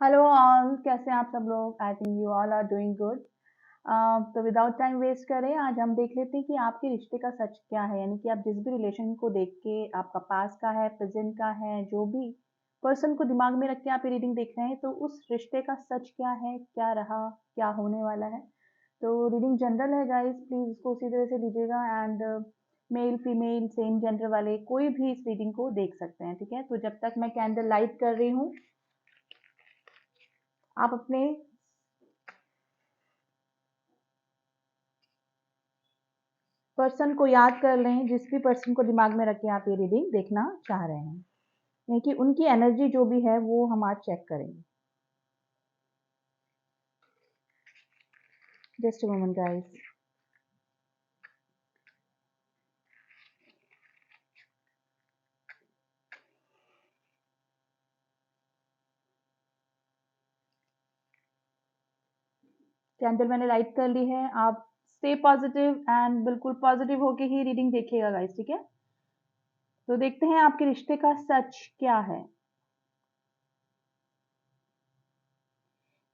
Hello all, कैसे हैं आप सब लोग। I think you all are doing good. तो विदाउट टाइम वेस्ट करें, आज हम देख लेते हैं कि आपके रिश्ते का सच क्या है। यानी कि आप जिस भी रिलेशन को देख के, आपका पास का है, प्रेजेंट का है, जो भी पर्सन को दिमाग में रख के आप ये रीडिंग देख रहे हैं, तो उस रिश्ते का सच क्या है, क्या रहा, क्या होने वाला है। तो रीडिंग जनरल है गाइस, प्लीज इसको उसी तरह से लीजिएगा। And male female same gender वाले कोई भी इस रीडिंग को देख सकते हैं, ठीक है। तो जब तक मैं कैंडल लाइट कर रही हूँ, आप अपने पर्सन को याद कर लें, जिस भी पर्सन को दिमाग में रख के आप ये रीडिंग देखना चाह रहे हैं। यानी कि उनकी एनर्जी जो भी है वो हम आज चेक करेंगे। Just a moment guys. Candle मैंने लाइट कर ली है। आप स्टे पॉजिटिव एंड बिल्कुल पॉजिटिव होके ही रीडिंग देखिएगा गाइस, ठीक है। तो देखते हैं आपके रिश्ते का सच क्या है।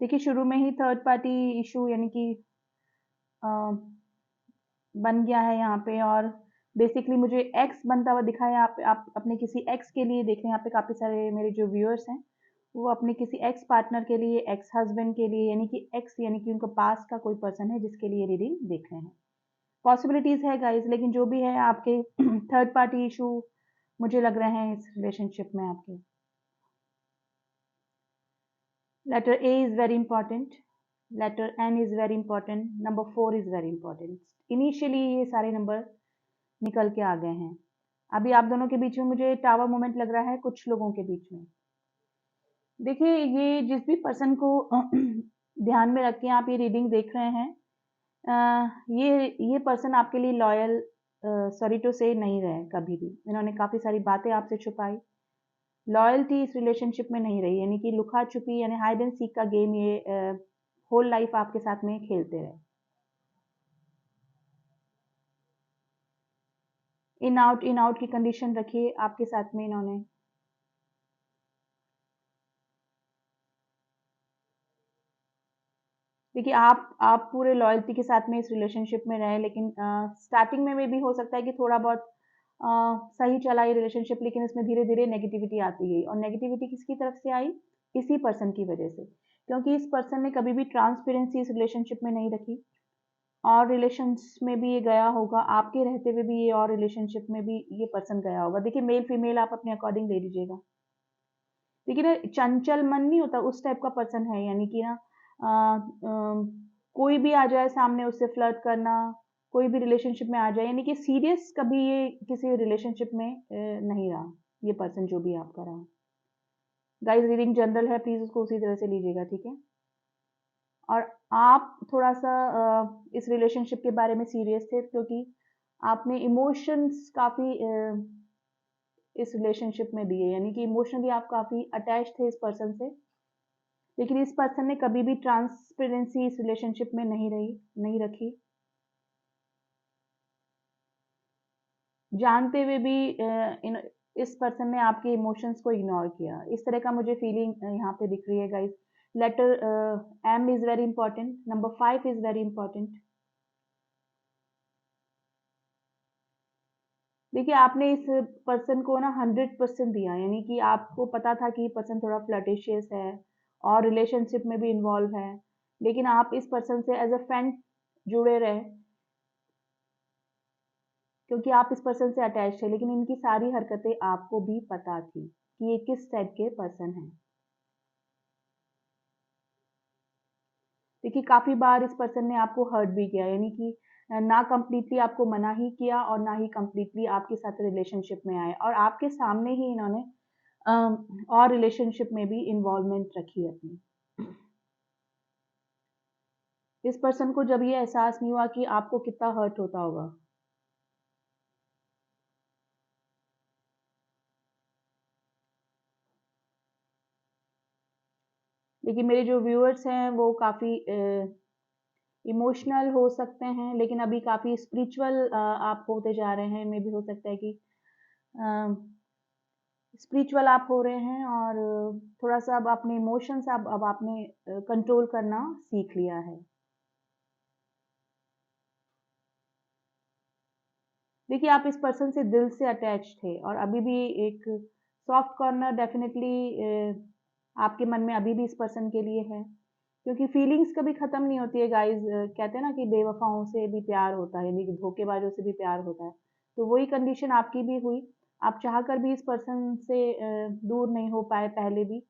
देखिए, शुरू में ही थर्ड पार्टी इशू यानी कि बन गया है यहाँ पे। और बेसिकली मुझे एक्स बनता हुआ दिखा है। आप अपने किसी एक्स के लिए देख रहे हैं। यहाँ पे काफी सारे मेरे जो व्यूअर्स हैं, वो अपने किसी एक्स पार्टनर के लिए, एक्स हस्बैंड के लिए, यानी कि एक्स यानी कि उनका पास का कोई पर्सन है जिसके लिए रीडिंग देख रहे हैं। पॉसिबिलिटीज है गाइस, लेकिन जो भी है आपके थर्ड पार्टी इशू मुझे लग रहे हैं इस रिलेशनशिप में आपके। Letter A is very important, letter N is very important, number 4 is very important. Initially ये सारे नंबर निकल के आ गए हैं। अभी आप दोनों के बीच में मुझे टावर मोमेंट लग रहा है, कुछ लोगों के बीच में। देखिए, ये जिस भी पर्सन को ध्यान में रख के आप ये रीडिंग देख रहे हैं, ये पर्सन आपके लिए लॉयल, सॉरी टू से, नहीं रहे कभी भी। इन्होंने काफी सारी बातें आपसे छुपाई। लॉयल्टी इस रिलेशनशिप में नहीं रही, यानी कि लुका छुपी यानी हाइड एंड सीक का गेम ये होल लाइफ आपके साथ में खेलते रहे। इन आउट की कंडीशन रखी आपके साथ में इन्होंने। देखिए, आप पूरे लॉयल्टी के साथ में इस रिलेशनशिप में रहे, लेकिन स्टार्टिंग में भी हो सकता है कि थोड़ा बहुत सही चला ये रिलेशनशिप, लेकिन इसमें धीरे धीरे नेगेटिविटी आती गई। और नेगेटिविटी किसकी तरफ से आई? इसी पर्सन की वजह से। क्योंकि इस पर्सन ने कभी भी ट्रांसपेरेंसी इस रिलेशनशिप में नहीं रखी। और रिलेशंस में भी ये गया होगा, आपके रहते हुए भी ये, और रिलेशनशिप में भी ये पर्सन गया होगा। देखिए, मेल फीमेल आप अपने अकॉर्डिंग ले लीजिएगा। देखिए ना, चंचल मन नहीं होता, उस टाइप का पर्सन है। यानी कि ना, कोई भी आ जाए सामने, उससे फ्लर्ट करना, कोई भी रिलेशनशिप में आ जाए, यानी कि सीरियस कभी ये किसी रिलेशनशिप में नहीं रहा। ये पर्सन जो भी आपका रहा। गाइस, रीडिंग जनरल है, प्लीज उसको उसी तरह से लीजिएगा, ठीक है। और आप थोड़ा सा इस रिलेशनशिप के बारे में सीरियस थे, क्योंकि आपने इमोशंस काफी इस रिलेशनशिप में दिए। यानी कि इमोशनली आप काफी अटैच थे इस पर्सन से। लेकिन इस पर्सन ने कभी भी ट्रांसपेरेंसी इस रिलेशनशिप में नहीं रखी। जानते हुए भी इस पर्सन ने आपके इमोशंस को इग्नोर किया। इस तरह का मुझे फीलिंग यहाँ पे दिख रही है guys. Letter M is very important, number 5 is very important. देखिए, आपने इस पर्सन को ना 100% दिया। यानी कि आपको पता था कि ये पर्सन थोड़ा फ्लर्टिशियस है और रिलेशनशिप में भी इन्वॉल्व है, लेकिन आप इस पर्सन से एज अ फ्रेंड जुड़े रहे, क्योंकि आप इस पर्सन से अटैच थे। लेकिन इनकी सारी हरकतें आपको भी पता थी कि ये किस टाइप के पर्सन हैं। देखिए, काफी बार इस पर्सन ने आपको हर्ट भी किया। यानी कि ना कंप्लीटली आपको मना ही किया, और ना ही कंप्लीटली आपके साथ रिलेशनशिप में आए, और आपके सामने ही इन्होंने और रिलेशनशिप में भी इन्वॉल्वमेंट रखी अपनी। इस पर्सन को जब ये एहसास नहीं हुआ कि आपको कितना हर्ट होता होगा। देखिए, मेरे जो व्यूअर्स हैं वो काफी इमोशनल हो सकते हैं, लेकिन अभी काफी स्पिरिचुअल आप होते जा रहे हैं। मे भी हो सकता है कि स्पिरिचुअल आप हो रहे हैं और थोड़ा सा अब अपने इमोशंस अब आपने कंट्रोल करना सीख लिया है। देखिए आप इस पर्सन से दिल से अटैच थे और अभी भी एक सॉफ्ट कॉर्नर डेफिनेटली आपके मन में अभी भी इस पर्सन के लिए है, क्योंकि फीलिंग्स कभी खत्म नहीं होती है गाइस। कहते हैं ना कि बेवफाओं से भी प्यार होता है, यानी कि धोखेबाजों से भी प्यार होता है। तो वही कंडीशन आपकी भी हुई। आप चाहकर भी इस पर्सन से दूर नहीं हो पाए पहले भी।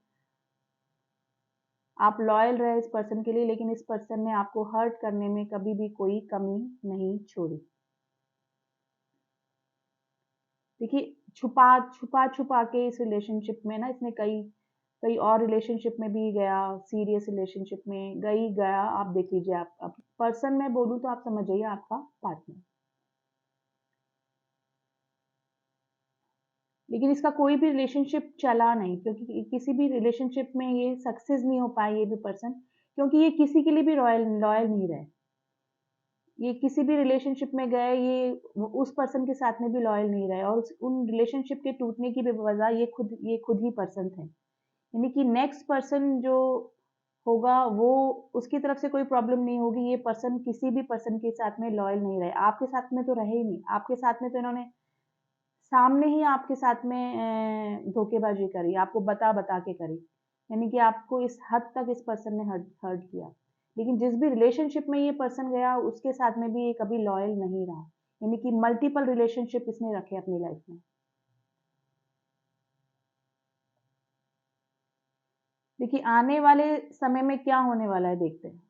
आप लॉयल रहे इस पर्सन के लिए, लेकिन इस पर्सन ने आपको हर्ट करने में कभी भी कोई कमी नहीं छोड़ी। देखिए छुपा छुपा छुपा के इस रिलेशनशिप में ना इसने कई कई और रिलेशनशिप में भी गया, सीरियस रिलेशनशिप में गई गया। आप देख लीजिए, आप पर्सन में बोलूं तो आप समझ जाइए आपका पार्टनर। लेकिन इसका कोई भी रिलेशनशिप चला नहीं, क्योंकि किसी भी रिलेशनशिप में ये सक्सेस नहीं हो पाए ये भी पर्सन, क्योंकि ये किसी के लिए भी रॉयल लॉयल नहीं रहे। ये किसी भी रिलेशनशिप में गए, ये उस पर्सन के साथ में भी लॉयल नहीं रहे, और उन रिलेशनशिप के टूटने की भी वजह ये खुद ही पर्सन थे। यानी कि नेक्स्ट पर्सन जो होगा वो उसकी तरफ से कोई प्रॉब्लम नहीं होगी, ये पर्सन किसी भी पर्सन के साथ में लॉयल नहीं रहे। आपके साथ में तो रहे ही नहीं, आपके साथ में तो इन्होंने सामने ही आपके साथ में धोखेबाजी करी, आपको बता बता के करी। यानी कि आपको इस हद तक इस पर्सन ने हर्ट हर्ट किया। लेकिन जिस भी रिलेशनशिप में ये पर्सन गया उसके साथ में भी ये कभी लॉयल नहीं रहा। यानी कि मल्टीपल रिलेशनशिप इसने रखे अपनी लाइफ में। देखिए आने वाले समय में क्या होने वाला है देखते हैं।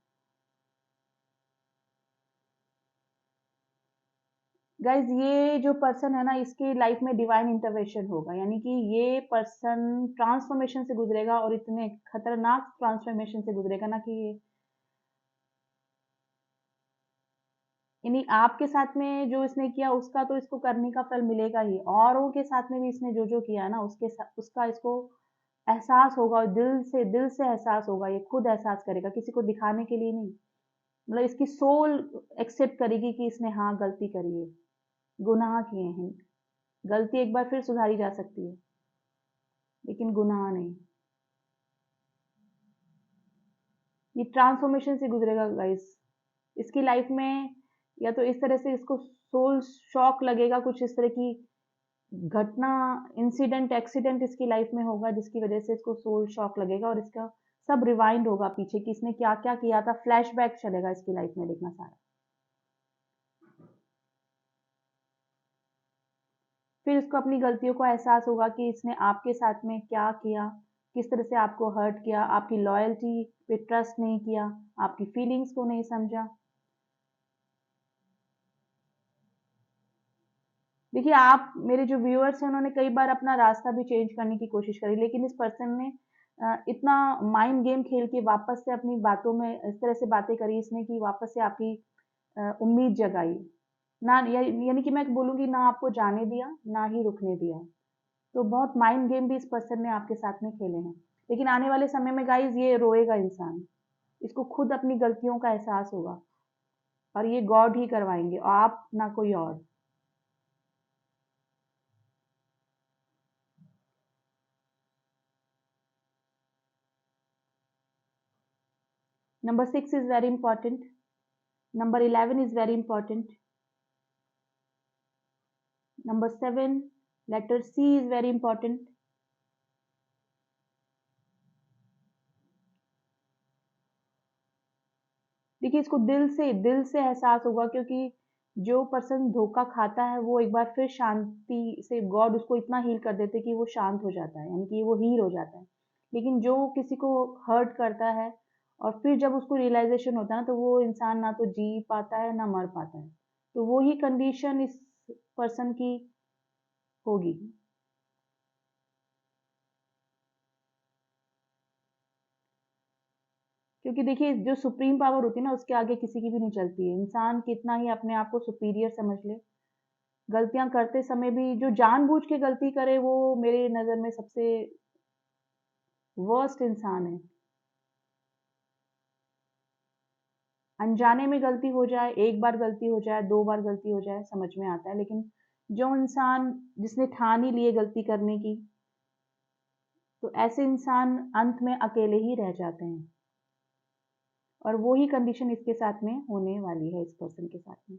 गाइज ये जो पर्सन है ना, इसकी लाइफ में डिवाइन इंटरवेंशन होगा। यानी कि ये पर्सन ट्रांसफॉर्मेशन से गुजरेगा, और इतने खतरनाक ट्रांसफॉर्मेशन से गुजरेगा ना कि यानी आपके साथ में जो इसने किया उसका तो इसको करने का फल मिलेगा ही, औरों के साथ में भी इसने जो जो किया ना उसका इसको एहसास होगा, और दिल से एहसास होगा। ये खुद एहसास करेगा, किसी को दिखाने के लिए नहीं। मतलब इसकी सोल एक्सेप्ट करेगी कि इसने हाँ गलती करी है, गुनाह किए हैं। गलती एक बार फिर सुधारी जा सकती है, लेकिन गुनाह नहीं। ये ट्रांसफॉर्मेशन से गुजरेगा गाइस। इसकी लाइफ में या तो इस तरह से इसको सोल शॉक लगेगा, कुछ इस तरह की घटना, इंसिडेंट, एक्सीडेंट इसकी लाइफ में होगा जिसकी वजह से इसको सोल शॉक लगेगा, और इसका सब रिवाइंड होगा पीछे कि इसने क्या क्या किया था। फ्लैशबैक चलेगा इसकी लाइफ में, देखना सारा। फिर इसको अपनी गलतियों का एहसास होगा कि इसने आपके साथ में क्या किया, किस तरह से आपको हर्ट किया, आपकी लॉयल्टी पे ट्रस्ट नहीं किया, आपकी फीलिंग्स को नहीं समझा। देखिए आप मेरे जो व्यूअर्स हैं उन्होंने कई बार अपना रास्ता भी चेंज करने की कोशिश करी, लेकिन इस पर्सन ने इतना माइंड गेम खेल के वापस से अपनी बातों में इस तरह से बातें करी इसने कि वापस से आपकी उम्मीद जगाई ना। यानी कि मैं बोलूंगी ना आपको जाने दिया ना ही रुकने दिया। तो बहुत माइंड गेम भी इस पर्सन ने आपके साथ में खेले हैं। लेकिन आने वाले समय में गाइज ये रोएगा इंसान, इसको खुद अपनी गलतियों का एहसास होगा, और ये गॉड ही करवाएंगे, और आप ना कोई और। Number 6 is very important. Number 11 is very important. Number 7, letter C is very important. देखिए इसको दिल से एहसास होगा, क्योंकि जो पर्सन धोखा खाता है वो एक बार फिर शांति से गॉड उसको इतना हील कर देते कि वो शांत हो जाता है, यानी कि वो हील हो जाता है। लेकिन जो किसी को हर्ट करता है और फिर जब उसको रियलाइजेशन होता है ना, तो वो इंसान ना तो जी पाता है ना मर पाता है। तो वो ही कंडीशन इस पर्सन की होगी। क्योंकि देखिए जो सुप्रीम पावर होती है ना उसके आगे किसी की भी नहीं चलती है। इंसान कितना ही अपने आप को सुपीरियर समझ ले, गलतियां करते समय भी जो जानबूझ के गलती करे वो मेरे नज़र में सबसे वर्स्ट इंसान है। अनजाने में गलती हो जाए, एक बार गलती हो जाए, दो बार गलती हो जाए, समझ में आता है। लेकिन जो इंसान जिसने ठान ही लिए गलती करने की, तो ऐसे इंसान अंत में अकेले ही रह जाते हैं, और वो ही कंडीशन इसके साथ में होने वाली है, इस पर्सन के साथ में।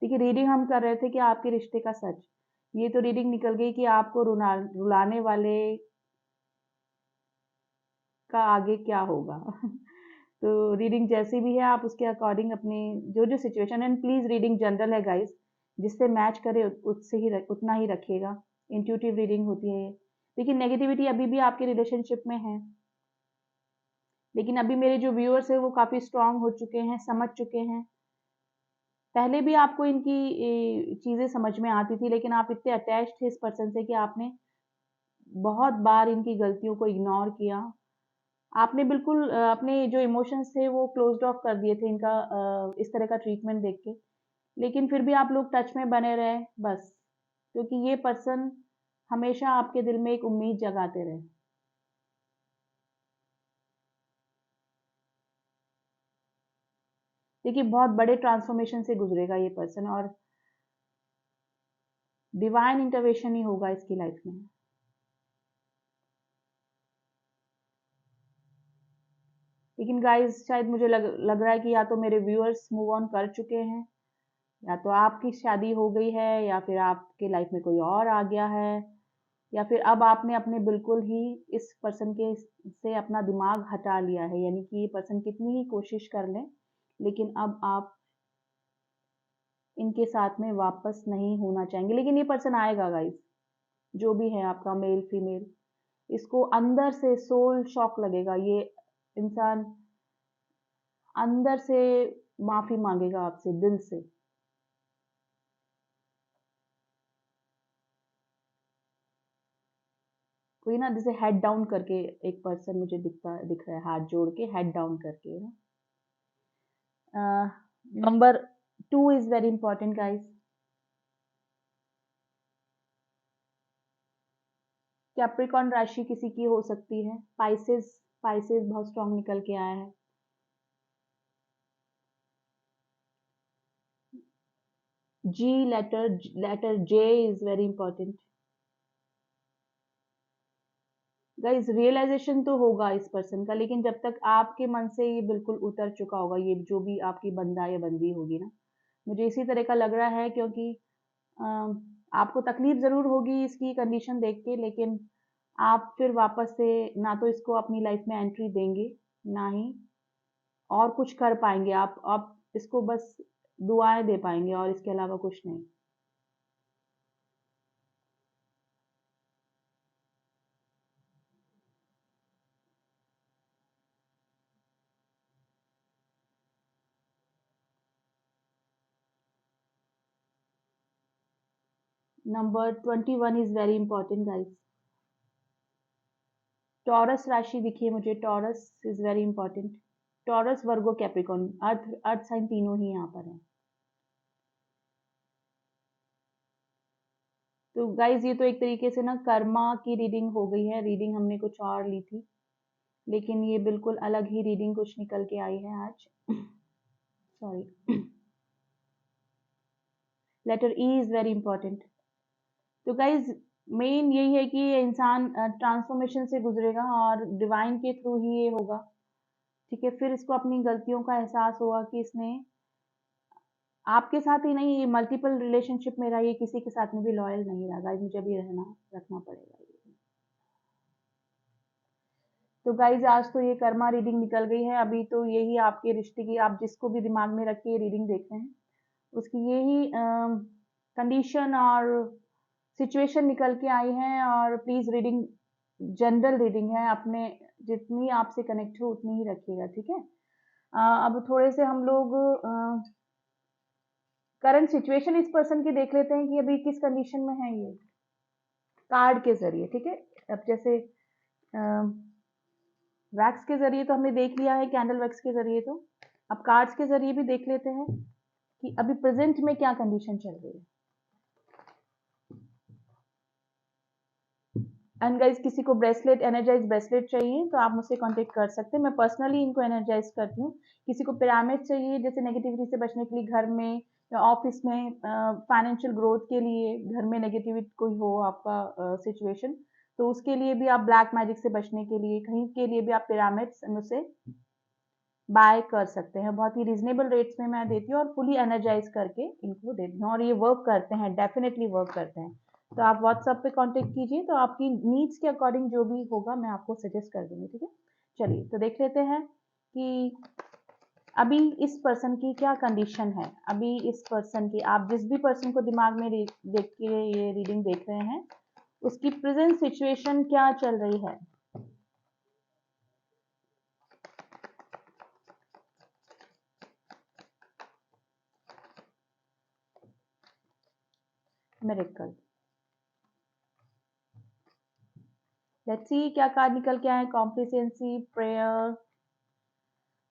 देखिए, रीडिंग हम कर रहे थे कि आपके रिश्ते का सच, ये तो रीडिंग निकल गई कि आपको रुलाने वाले का आगे क्या होगा। तो रीडिंग जैसी भी है आप उसके अकॉर्डिंग अपनी जो जो situation, and please reading general है गाइस, जिससे मैच करे उससे ही उतना ही रखिएगा। इंट्यूटिव रीडिंग होती है ये। लेकिन नेगेटिविटी अभी भी आपके रिलेशनशिप में है, लेकिन अभी मेरे जो व्यूअर्स है वो काफी स्ट्रांग हो चुके हैं, समझ चुके हैं। पहले भी आपको इनकी चीजें समझ में आती थी, लेकिन आप इतने अटैच थे इस पर्सन से कि आपने बहुत बार इनकी गलतियों को इग्नोर किया। आपने बिल्कुल अपने जो इमोशंस थे वो क्लोज्ड ऑफ कर दिए थे इनका इस तरह का ट्रीटमेंट देख के। लेकिन फिर भी आप लोग टच में बने रहे बस, क्योंकि ये पर्सन हमेशा आपके दिल में एक उम्मीद जगाते रहे। देखिए, बहुत बड़े ट्रांसफॉर्मेशन से गुजरेगा ये पर्सन, और डिवाइन इंटरवेंशन ही होगा इसकी लाइफ में। लेकिन गाइस, शायद मुझे लग रहा है कि या तो मेरे व्यूअर्स मूव ऑन कर चुके हैं, या तो आपकी शादी हो गई है, या फिर आपके लाइफ में कोई और आ गया है, या फिर अब आपने अपने बिल्कुल ही इस पर्सन के से अपना दिमाग हटा लिया है। यानी कि ये पर्सन कितनी ही कोशिश कर लें, लेकिन अब आप इनके साथ में वापस नहीं होना चाहेंगे। लेकिन ये पर्सन आएगा गाइस, जो भी है आपका मेल फीमेल, इसको अंदर से सोल शॉक लगेगा। ये इंसान अंदर से माफी मांगेगा आपसे, दिल से। कोई ना, जैसे हेड डाउन करके एक पर्सन मुझे दिख रहा है, हाथ जोड़ के हेड डाउन करके ना। Number 2 is very important guys. Capricorn राशि किसी की हो सकती है। पाइसेस, पाइसेस बहुत स्ट्रांग निकल के आया है। G letter, letter J is very important guys. Realisation तो होगा इस पर्सन का, लेकिन जब तक आपके मन से ये बिल्कुल उतर चुका होगा, ये जो भी आपकी बंदा या बंदी होगी ना, मुझे इसी तरह का लग रहा है। क्योंकि आपको तकलीफ जरूर होगी इसकी कंडीशन देख के, लेकिन आप फिर वापस से ना तो इसको अपनी लाइफ में एंट्री देंगे, ना ही और कुछ कर पाएंगे। आप इसको बस दुआएं दे पाएंगे, और इसके अलावा कुछ नहीं। Number 21 is very important guys. Taurus राशि दिखिए मुझे, Taurus is very important. Taurus, Virgo, Capricorn, earth earth sign तीनों ही यहाँ पर है। तो गाइज, ये तो एक तरीके से ना कर्मा की रीडिंग हो गई है। रीडिंग हमने कुछ और ली थी, लेकिन ये बिल्कुल अलग ही रीडिंग कुछ निकल के आई है आज। Sorry. Letter E is very important. तो गाइज, मेन यही है कि ये इंसान ट्रांसफॉर्मेशन से गुजरेगा, और डिवाइन के थ्रू ही ये होगा। ठीक है, फिर इसको अपनी गलतियों का एहसास होगा कि इसने आपके साथ ही नहीं, ये मल्टीपल रिलेशनशिप में रहा, ये किसी के साथ में भी लॉयल नहीं रहा गाइज। मुझे भी रखना पड़ेगा ये। तो गाइज, आज तो ये कर्मा रीडिंग निकल गई है। अभी तो यही आपके रिश्ते की, आप जिसको भी दिमाग में रख के ये रीडिंग देख रहे हैं, उसकी यही कंडीशन और सिचुएशन निकल के आई है। और प्लीज, रीडिंग जनरल रीडिंग है, अपने जितनी आपसे कनेक्ट हो उतनी ही रखिएगा, ठीक है। अब थोड़े से हम लोग करंट सिचुएशन इस पर्सन की देख लेते हैं कि अभी किस कंडीशन में है ये, कार्ड के जरिए, ठीक है। अब जैसे वैक्स के जरिए तो हमने देख लिया है, कैंडल वैक्स के जरिए तो, अब कार्ड्स के जरिए भी देख लेते हैं कि अभी प्रेजेंट में क्या कंडीशन चल रही है। एंड गाइस, किसी को ब्रेसलेट, एनर्जाइज ब्रेसलेट चाहिए तो आप मुझसे कांटेक्ट कर सकते हैं। मैं पर्सनली इनको एनर्जाइज करती हूँ। किसी को पिरामिड चाहिए, जैसे नेगेटिविटी से बचने के लिए घर में या ऑफिस में, फाइनेंशियल ग्रोथ के लिए, घर में नेगेटिविटी कोई हो आपका सिचुएशन, तो उसके लिए भी आप ब्लैक मैजिक से बचने के लिए कहीं के लिए भी आप पिरामिड्स मुझसे बाय कर सकते हैं। बहुत ही रीजनेबल रेट्स में मैं देती हूँ और फुली एनर्जाइज करके इनको देती हूँ और ये वर्क करते हैं, डेफिनेटली वर्क करते हैं। तो आप व्हाट्सएप पे कांटेक्ट कीजिए, तो आपकी नीड्स के अकॉर्डिंग जो भी होगा मैं आपको सजेस्ट कर दूंगी। ठीक है, चलिए तो देख लेते हैं कि अभी इस पर्सन की क्या कंडीशन है। अभी इस पर्सन की, आप जिस भी पर्सन को दिमाग में देख के ये रीडिंग देख रहे हैं, उसकी प्रेजेंट सिचुएशन क्या चल रही है। मिरेकल, लेट्स सी क्या कार्ड निकल के आए। Complacency, prayer,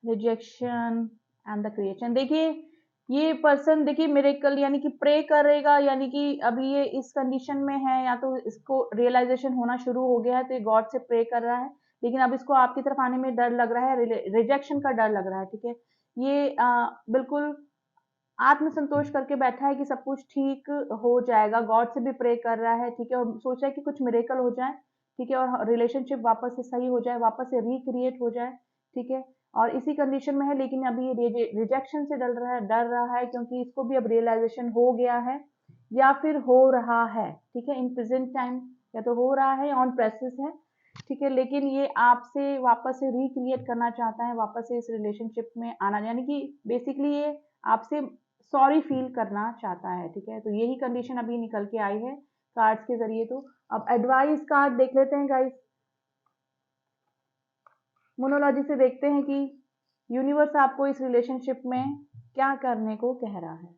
rejection and the creation. देखिए ये पर्सन, देखिए मिरेकल यानी कि प्रे करेगा, यानी कि अभी ये इस कंडीशन में है, या तो इसको रियलाइजेशन होना शुरू हो गया है तो ये गॉड से प्रे कर रहा है, लेकिन अब इसको आपकी तरफ आने में डर लग रहा है, रिजेक्शन का डर लग रहा है। ठीक है, ये बिल्कुल आत्मसंतोष करके बैठा है कि सब कुछ ठीक हो जाएगा, गॉड से भी प्रे कर रहा है। ठीक है, और सोच रहा है कि कुछ मिरेकल हो जाए। ठीक है, और रिलेशनशिप वापस से सही हो जाए, वापस से रिक्रिएट हो जाए। ठीक है, और इसी कंडीशन में है, लेकिन अभी ये रिजेक्शन से डर रहा है क्योंकि इसको भी अब रियलाइजेशन हो गया है या फिर हो रहा है। ठीक है, इन प्रेजेंट टाइम या तो हो रहा है, ऑन प्रोसेस है। ठीक है, लेकिन ये आपसे वापस से रिक्रिएट करना चाहता है, वापस से इस रिलेशनशिप में आना, यानी कि बेसिकली ये आपसे सॉरी फील करना चाहता है। ठीक है, तो यही कंडीशन अभी निकल के आई है कार्ड्स के जरिए। तो अब एडवाइस कार्ड देख लेते हैं गाइस, मोनोलॉजी से देखते हैं कि यूनिवर्स आपको इस रिलेशनशिप में क्या करने को कह रहा है।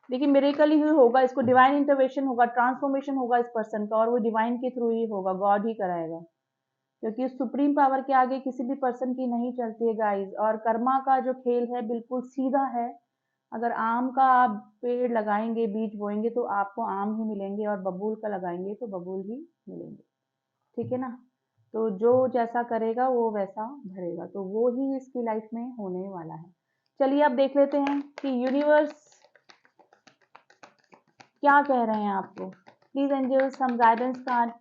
देखिए मिरेकल ही होगा, इसको डिवाइन इंटरवेंशन होगा, ट्रांसफॉर्मेशन होगा इस पर्सन का, और वो डिवाइन के थ्रू ही होगा, गॉड ही कराएगा, क्योंकि सुप्रीम पावर के आगे किसी भी पर्सन की नहीं चलती है गाइस। और कर्मा का जो खेल है बिल्कुल सीधा है। अगर आम का आप पेड़ लगाएंगे, बीज बोएंगे तो आपको आम ही मिलेंगे, और बबूल का लगाएंगे तो बबूल ही मिलेंगे। ठीक है ना, तो जो जैसा करेगा वो वैसा भरेगा, तो वो ही इसकी लाइफ में होने वाला है। चलिए अब देख लेते हैं कि यूनिवर्स क्या कह रहे हैं आपको। Please angel some guidance card.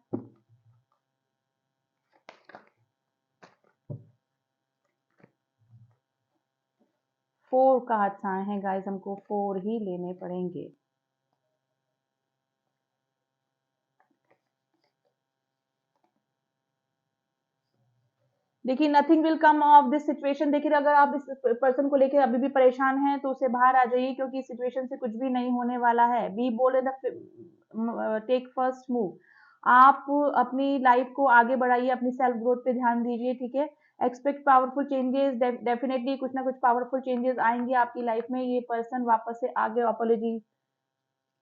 4 cards आए हैं गाइस, हमको 4 ही लेने पड़ेंगे। देखिए nothing will come of this situation. देखिए अगर आप इस पर्सन को लेकर अभी भी परेशान हैं तो उसे बाहर आ जाइए, क्योंकि इस सिचुएशन से कुछ भी नहीं होने वाला है। Be bold and take first move. आप अपनी लाइफ को आगे बढ़ाइए, अपनी सेल्फ ग्रोथ पे ध्यान दीजिए। ठीक है, एक्सपेक्ट पावरफुल चेंजेस, डेफिनेटली कुछ ना कुछ पावरफुल चेंजेस आएंगे आपकी लाइफ में। ये पर्सन वापस से आगे अपॉलॉजी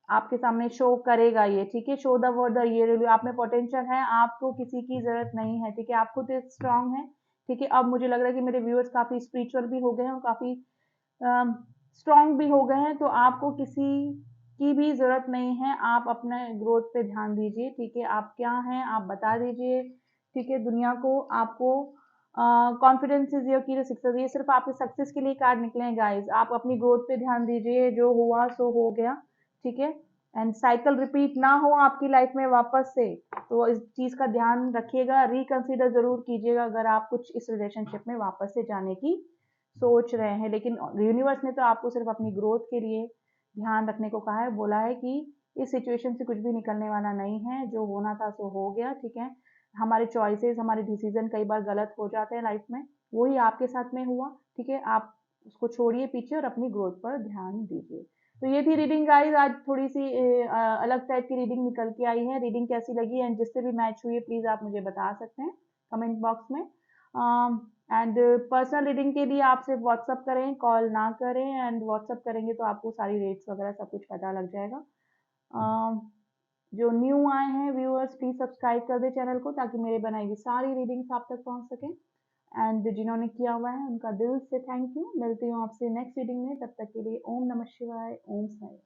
आपके सामने शो करेगा ये। ठीक है, शो द वर्ड द ये आप में पोटेंशियल है, आपको किसी की जरूरत नहीं है। ठीक है, आप खुद स्ट्रांग है। ठीक है, अब मुझे लग रहा है कि मेरे व्यूअर्स काफी स्पिरिचुअल भी हो गए हैं और काफी स्ट्रांग भी हो गए हैं, तो आपको किसी की भी जरूरत नहीं है। आप अपने ग्रोथ पे ध्यान दीजिए। ठीक है, आप क्या हैं आप बता दीजिए। ठीक है, दुनिया को आपको कॉन्फिडेंस इज योर की सक्सेस, ये सिर्फ आपके सक्सेस के लिए कार्ड निकले हैं गाइस। आप अपनी ग्रोथ पे ध्यान दीजिए, जो हुआ सो हो गया। ठीक है, एंड साइकिल रिपीट ना हो आपकी लाइफ में वापस से, तो इस चीज का ध्यान रखिएगा, रिकंसीडर जरूर कीजिएगा अगर आप कुछ इस रिलेशनशिप में वापस से जाने की सोच रहे हैं। लेकिन यूनिवर्स ने तो आपको सिर्फ अपनी ग्रोथ के लिए ध्यान रखने को कहा है, बोला है कि इस सिचुएशन से कुछ भी निकलने वाला नहीं है, जो होना था सो हो गया। ठीक है, हमारे चॉइसेस, हमारे डिसीजन कई बार गलत हो जाते हैं लाइफ में, वही आपके साथ में हुआ। ठीक है, आप उसको छोड़िए पीछे और अपनी ग्रोथ पर ध्यान दीजिए। तो ये थी रीडिंग गाइस, आज थोड़ी सी अलग टाइप की रीडिंग निकल के आई है। रीडिंग कैसी लगी एंड जिससे भी मैच हुई है प्लीज आप मुझे बता सकते हैं कमेंट बॉक्स में। एंड पर्सनल रीडिंग के लिए आप सिर्फ व्हाट्सअप करें, कॉल ना करें। एंड व्हाट्सअप करेंगे तो आपको सारी रेट्स वगैरह सब कुछ पता लग जाएगा। जो न्यू आए हैं व्यूअर्स प्लीज सब्सक्राइब कर दे चैनल को, ताकि मेरे बनाई हुई सारी रीडिंग्स आप तक पहुंच सकें। एंड जिन्होंने किया हुआ है उनका दिल से थैंक यू। मिलती हूँ आपसे नेक्स्ट रीडिंग में, तब तक के लिए ओम नमः शिवाय, ओम साई।